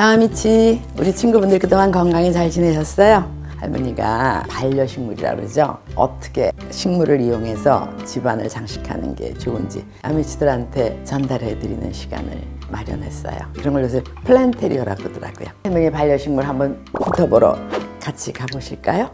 자아미치, 우리 친구분들 그동안 건강히 잘 지내셨어요? 할머니가 반려식물이라 그러죠. 어떻게 식물을 이용해서 집안을 장식하는 게 좋은지 아미치들한테 전달해드리는 시간을 마련했어요. 그런 걸 요새 플랜테리어라고 그러더라고요. 할머니 반려식물 한번 붙어보러 같이 가보실까요?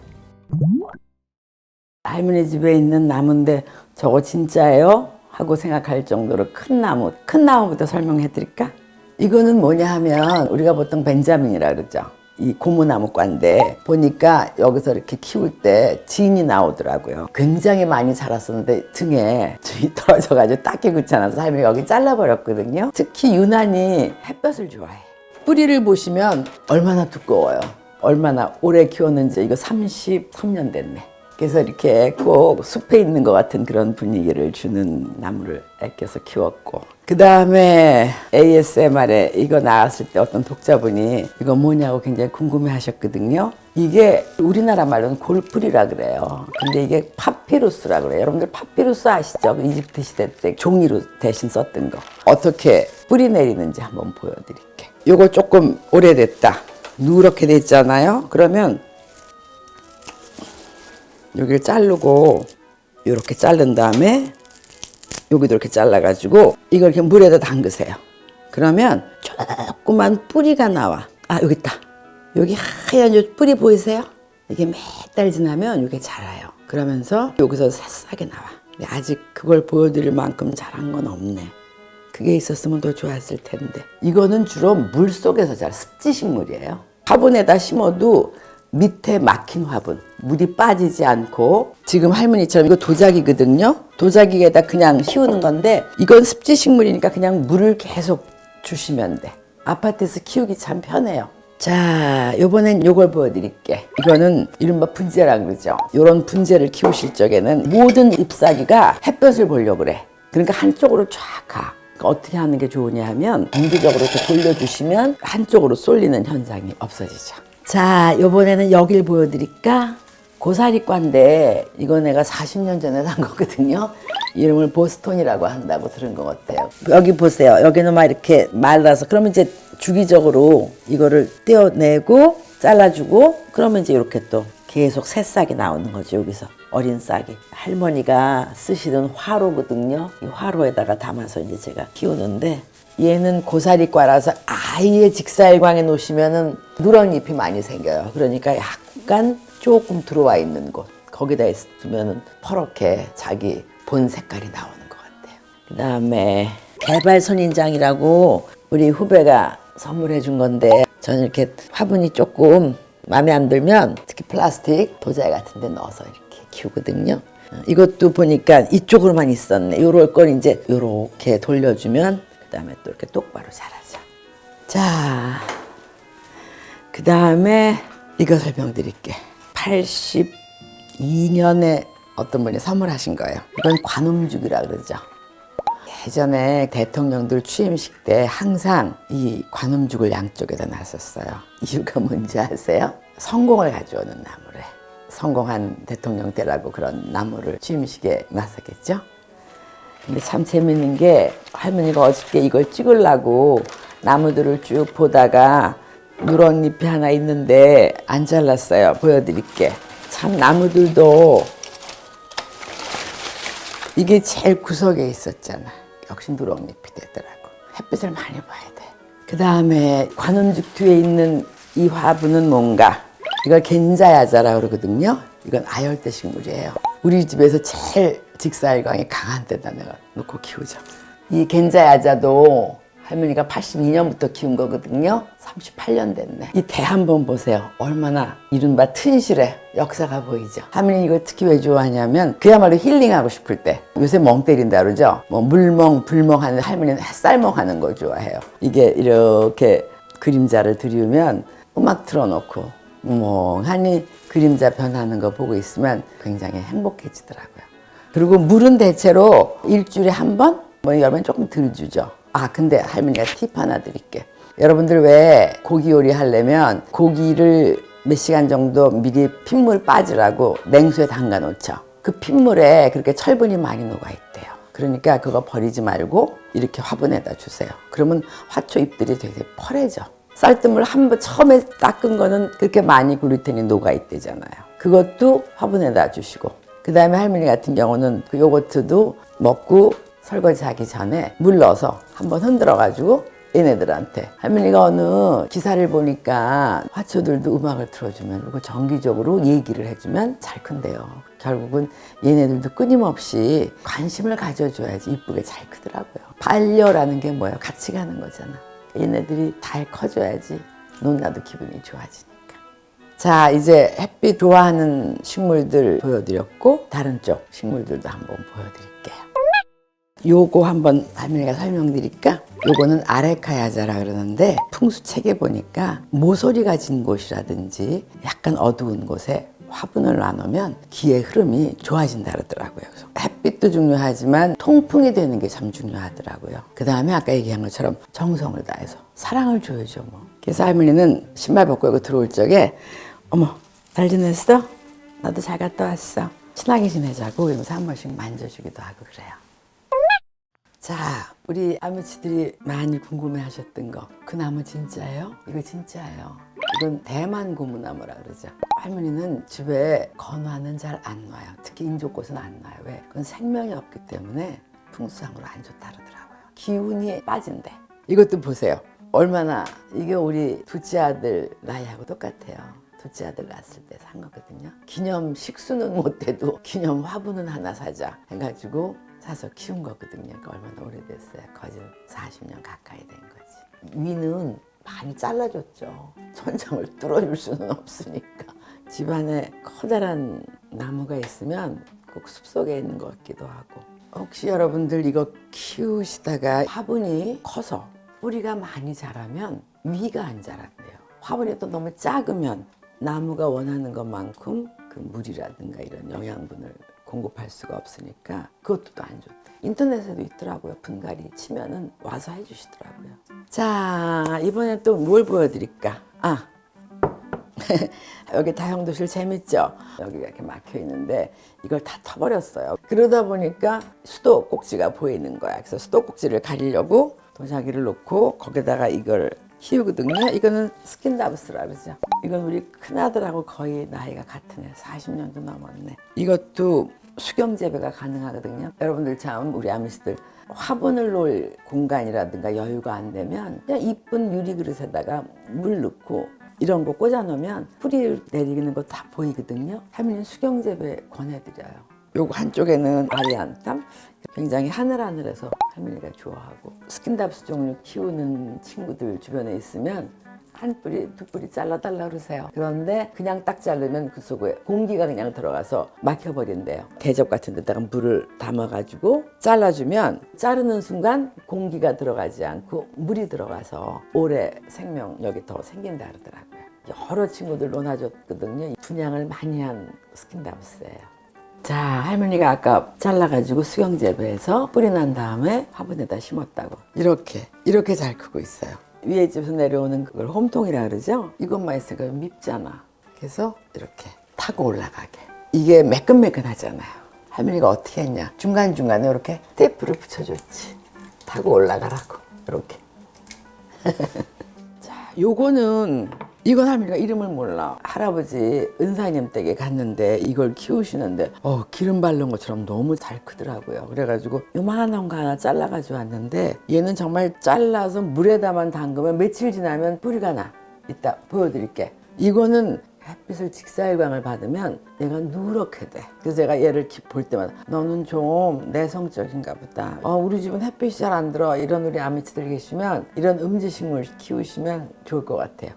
할머니 집에 있는 나무인데 저거 진짜예요? 하고 생각할 정도로 큰 나무, 큰 나무부터 설명해 드릴까? 이거는 뭐냐 하면 우리가 보통 벤자민이라 그러죠. 이 고무나무과인데 보니까 여기서 이렇게 키울 때 진이 나오더라고요. 굉장히 많이 자랐었는데 등에 진이 떨어져가지고 닦기 귀찮아서 삶이 여기 잘라버렸거든요. 특히 유난히 햇볕을 좋아해. 뿌리를 보시면 얼마나 두꺼워요. 얼마나 오래 키웠는지. 이거 33년 됐네. 그래서 이렇게 꼭 숲에 있는 것 같은 그런 분위기를 주는 나무를 아껴서 키웠고, 그 다음에 ASMR에 이거 나왔을 때 어떤 독자분이 이거 뭐냐고 굉장히 궁금해 하셨거든요. 이게 우리나라 말로는 골프리라 그래요. 근데 이게 파피루스라 그래요. 여러분들 파피루스 아시죠? 이집트 시대 때 종이로 대신 썼던 거. 어떻게 뿌리 내리는지 한번 보여드릴게요. 이거 조금 오래됐다. 누렇게 됐잖아요. 그러면 여기를 자르고 이렇게 자른 다음에 여기도 이렇게 잘라가지고 이걸 이렇게 물에다 담그세요. 그러면 조그만 뿌리가 나와. 아, 여기 있다. 여기 하얀 요 뿌리 보이세요? 이게 몇 달 지나면 이게 자라요. 그러면서 여기서 새싹이 나와. 근데 아직 그걸 보여드릴 만큼 자란 건 없네. 그게 있었으면 더 좋았을 텐데. 이거는 주로 물 속에서 자라 습지식물이에요. 화분에다 심어도 밑에 막힌 화분, 물이 빠지지 않고, 지금 할머니처럼 이거 도자기거든요. 도자기에다 그냥 씌우는 건데 이건 습지식물이니까 그냥 물을 계속 주시면 돼. 아파트에서 키우기 참 편해요. 자, 요번엔 요걸 보여드릴게. 이거는 이른바 분재라 그러죠. 요런 분재를 키우실 적에는 모든 잎사귀가 햇볕을 보려고 그래. 그러니까 한쪽으로 쫙 가. 그러니까 어떻게 하는 게 좋으냐 하면 정기적으로 이렇게 돌려주시면 한쪽으로 쏠리는 현상이 없어지죠. 자, 요번에는 여길 보여드릴까? 고사리과인데 이거 내가 40년 전에 산 거거든요. 이름을 보스톤이라고 한다고 들은 것 같아요. 여기 보세요. 여기는 막 이렇게 말라서, 그러면 이제 주기적으로 이거를 떼어내고 잘라주고, 그러면 이제 이렇게 또 계속 새싹이 나오는 거죠. 여기서 어린 싹이. 할머니가 쓰시던 화로거든요. 이 화로에다가 담아서 이제 제가 키우는데, 얘는 고사리과라서 아예 직사일광에 놓으시면은 누런 잎이 많이 생겨요. 그러니까 약간 조금 들어와 있는 곳, 거기다 있으면은 퍼렇게 자기 본 색깔이 나오는 것 같아요. 그 다음에 개발선인장이라고 우리 후배가 선물해 준 건데, 저는 이렇게 화분이 조금 마음에 안 들면 특히 플라스틱 도자기 같은 데 넣어서 이렇게 키우거든요. 이것도 보니까 이쪽으로만 있었네. 요럴 걸 이제 요렇게 돌려주면 그 다음에 또 이렇게 똑바로 자라죠. 자, 그 다음에 이거 설명드릴게. 82년에 어떤 분이 선물하신 거예요. 이건 관음죽이라 그러죠. 예전에 대통령들 취임식 때 항상 이 관음죽을 양쪽에다 놨었어요. 이유가 뭔지 아세요? 성공을 가져오는 나무래. 성공한 대통령 때라고 그런 나무를 취임식에 놨었겠죠. 근데 참 재밌는 게, 할머니가 어저께 이걸 찍으려고 나무들을 쭉 보다가 누런 잎이 하나 있는데 안 잘랐어요. 보여드릴게. 참 나무들도 이게 제일 구석에 있었잖아. 역시 누런 잎이 되더라고. 햇빛을 많이 봐야 돼. 그 다음에 관음죽 뒤에 있는 이 화분은 뭔가, 이걸 겐자야자라고 그러거든요. 이건 아열대 식물이에요. 우리 집에서 제일 직사일광이 강한 데다 내가 놓고 키우죠. 이 겐자야자도 할머니가 82년부터 키운 거거든요. 38년 됐네. 이 대 한번 보세요. 얼마나 이른바 튼실해. 역사가 보이죠. 할머니 이걸 특히 왜 좋아하냐면 그야말로 힐링하고 싶을 때, 요새 멍 때린다 그러죠. 뭐 물멍, 불멍 하는, 할머니는 햇살멍 하는 걸 좋아해요. 이게 이렇게 그림자를 들이우면 음악 틀어놓고 멍하니 그림자 변하는 거 보고 있으면 굉장히 행복해지더라고요. 그리고 물은 대체로 일주일에 한 번? 뭐 여러분 조금 덜 주죠. 아, 근데 할머니가 팁 하나 드릴게. 여러분들 왜 고기 요리 하려면 고기를 몇 시간 정도 미리 핏물 빠지라고 냉수에 담가 놓죠. 그 핏물에 그렇게 철분이 많이 녹아 있대요. 그러니까 그거 버리지 말고 이렇게 화분에다 주세요. 그러면 화초 잎들이 되게 펄해져. 쌀뜨물 한번 처음에 닦은 거는 그렇게 많이 글루텐이 녹아있대잖아요. 그것도 화분에다 주시고, 그 다음에 할머니 같은 경우는 그 요거트도 먹고 설거지 하기 전에 물 넣어서 한번 흔들어가지고 얘네들한테, 할머니가 어느 기사를 보니까 화초들도 음악을 틀어주면, 그리고 정기적으로 얘기를 해주면 잘 큰대요. 결국은 얘네들도 끊임없이 관심을 가져줘야지 이쁘게 잘 크더라고요. 반려라는 게 뭐예요? 같이 가는 거잖아. 얘네들이 잘 커줘야지 논나도 기분이 좋아지니까. 자, 이제 햇빛 좋아하는 식물들 보여드렸고, 다른 쪽 식물들도 한번 보여드릴게요. 요거 한번 할머니가 설명드릴까? 요거는 아레카야자라 그러는데, 풍수책에 보니까 모서리가 진 곳이라든지 약간 어두운 곳에 화분을 놔놓으면 기의 흐름이 좋아진다 그러더라고요. 그래서 햇빛도 중요하지만 통풍이 되는 게 참 중요하더라고요. 그 다음에 아까 얘기한 것처럼 정성을 다해서 사랑을 줘야죠 뭐. 그래서 할머니는 신발 벗고 여기 들어올 적에 어머 잘 지냈어? 나도 잘 갔다 왔어. 친하게 지내자고 이러면서 한 번씩 만져주기도 하고 그래요. 자, 우리 아미치들이 많이 궁금해하셨던 거, 그 나무 진짜예요? 이거 진짜예요. 이건 대만 고무나무라 그러죠. 할머니는 집에 건화는 잘 안 놔요. 특히 인조꽃은 안 놔요. 왜? 그건 생명이 없기 때문에 풍수상으로 안 좋다 그러더라고요. 기운이 빠진대. 이것도 보세요. 얼마나, 이게 우리 둘째 아들 나이하고 똑같아요. 둘째 아들 낳았을 때 산 거거든요. 기념 식수는 못 해도 기념 화분은 하나 사자 해가지고 사서 키운 거거든요. 그러니까 얼마나 오래됐어요. 거의 40년 가까이 된 거지. 위는 많이 잘라줬죠. 천장을 뚫어줄 수는 없으니까. 집안에 커다란 나무가 있으면 꼭 숲속에 있는 것 같기도 하고. 혹시 여러분들 이거 키우시다가 화분이 커서 뿌리가 많이 자라면 위가 안 자란대요. 화분이 또 너무 작으면 나무가 원하는 것만큼 그 물이라든가 이런 영양분을 공급할 수가 없으니까 그것도 또 안 좋대. 인터넷에도 있더라고요. 분갈이 치면은 와서 해주시더라고요. 자, 이번에 또 뭘 보여드릴까? 아, 여기 다용도실 재밌죠? 여기가 이렇게 막혀 있는데 이걸 다 터버렸어요. 그러다 보니까 수도꼭지가 보이는 거야. 그래서 수도꼭지를 가리려고 도자기를 놓고 거기다가 이걸 키우거든요. 이거는 스킨다브스라 그러죠. 이건 우리 큰아들하고 거의 나이가 같은 애, 40년도 넘었네. 이것도 수경 재배가 가능하거든요. 여러분들 참 우리 아미씨들 화분을 놓을 공간이라든가 여유가 안 되면 그냥 이쁜 유리 그릇에다가 물 넣고 이런 거 꽂아 놓으면 뿌리 내리는 거 다 보이거든요. 할머니는 수경 재배 권해드려요. 요거 한쪽에는 아리안탐, 굉장히 하늘하늘해서 할머니가 좋아하고, 스킨답스 종류 키우는 친구들 주변에 있으면 한 뿌리, 두 뿌리 잘라달라 그러세요. 그런데 그냥 딱 자르면 그 속에 공기가 그냥 들어가서 막혀버린대요. 대접 같은 데다가 물을 담아가지고 잘라주면 자르는 순간 공기가 들어가지 않고 물이 들어가서 오래 생명력이 더 생긴다 그러더라고요. 여러 친구들 논아줬거든요. 분양을 많이 한 스킨답스예요. 자, 할머니가 아까 잘라가지고 수경 재배해서 뿌리 난 다음에 화분에다 심었다고. 이렇게 잘 크고 있어요. 위에 집에서 내려오는 그걸 홈통이라 그러죠? 이것만 있으니까 밉잖아. 그래서 이렇게 타고 올라가게. 이게 매끈매끈하잖아요. 할머니가 어떻게 했냐? 중간중간에 이렇게 테이프를 붙여줬지. 타고 올라가라고. 이렇게. 자, 요거는 이건 할머니가 이름을 몰라. 할아버지 은사님 댁에 갔는데 이걸 키우시는데 기름 바른 것처럼 너무 잘 크더라고요. 그래가지고 요만한 거 하나 잘라가지고 왔는데 얘는 정말 잘라서 물에다만 담그면 며칠 지나면 뿌리가 나. 이따 보여드릴게. 이거는 햇빛을 직사일광을 받으면 얘가 누렇게 돼. 그래서 제가 얘를 볼 때마다 너는 좀 내성적인가 보다. 우리 집은 햇빛이 잘 안 들어. 이런 우리 아미치들 계시면 이런 음지식물 키우시면 좋을 것 같아요.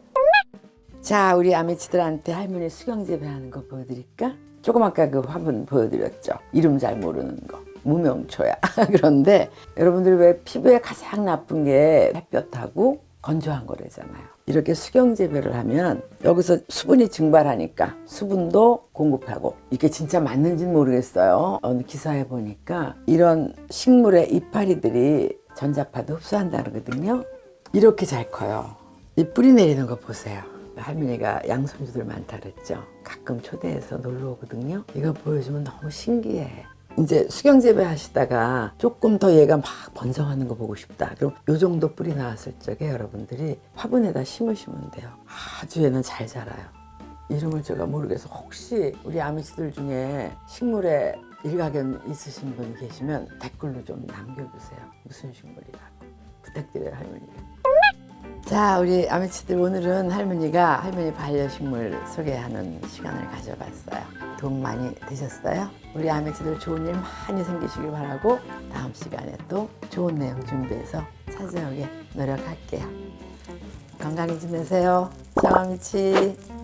자, 우리 아미치들한테 할머니 수경 재배하는 거 보여드릴까? 조금 아까 그 화분 보여드렸죠. 이름 잘 모르는 거. 무명초야. 그런데 여러분들 왜 피부에 가장 나쁜 게 햇볕하고 건조한 거래잖아요. 이렇게 수경 재배를 하면 여기서 수분이 증발하니까 수분도 공급하고, 이게 진짜 맞는지는 모르겠어요. 어느 기사에 보니까 이런 식물의 이파리들이 전자파도 흡수한다 그러거든요. 이렇게 잘 커요. 이 뿌리 내리는 거 보세요. 할머니가 양손주들 많다 그랬죠. 가끔 초대해서 놀러 오거든요. 이거 보여주면 너무 신기해. 이제 수경재배 하시다가 조금 더 얘가 막 번성하는 거 보고 싶다. 그럼 요 정도 뿌리 나왔을 적에 여러분들이 화분에다 심으시면 돼요. 아주 얘는 잘 자라요. 이름을 제가 모르겠어. 혹시 우리 아미씨들 중에 식물에 일가견 있으신 분 계시면 댓글로 좀 남겨주세요. 무슨 식물이라고 부탁드려요, 할머니. 자, 우리 아미치들 오늘은 할머니 반려식물 소개하는 시간을 가져봤어요. 도움 많이 되셨어요? 우리 아미치들 좋은 일 많이 생기시길 바라고 다음 시간에 또 좋은 내용 준비해서 찾아오게 노력할게요. 건강히 지내세요. 짱아미치.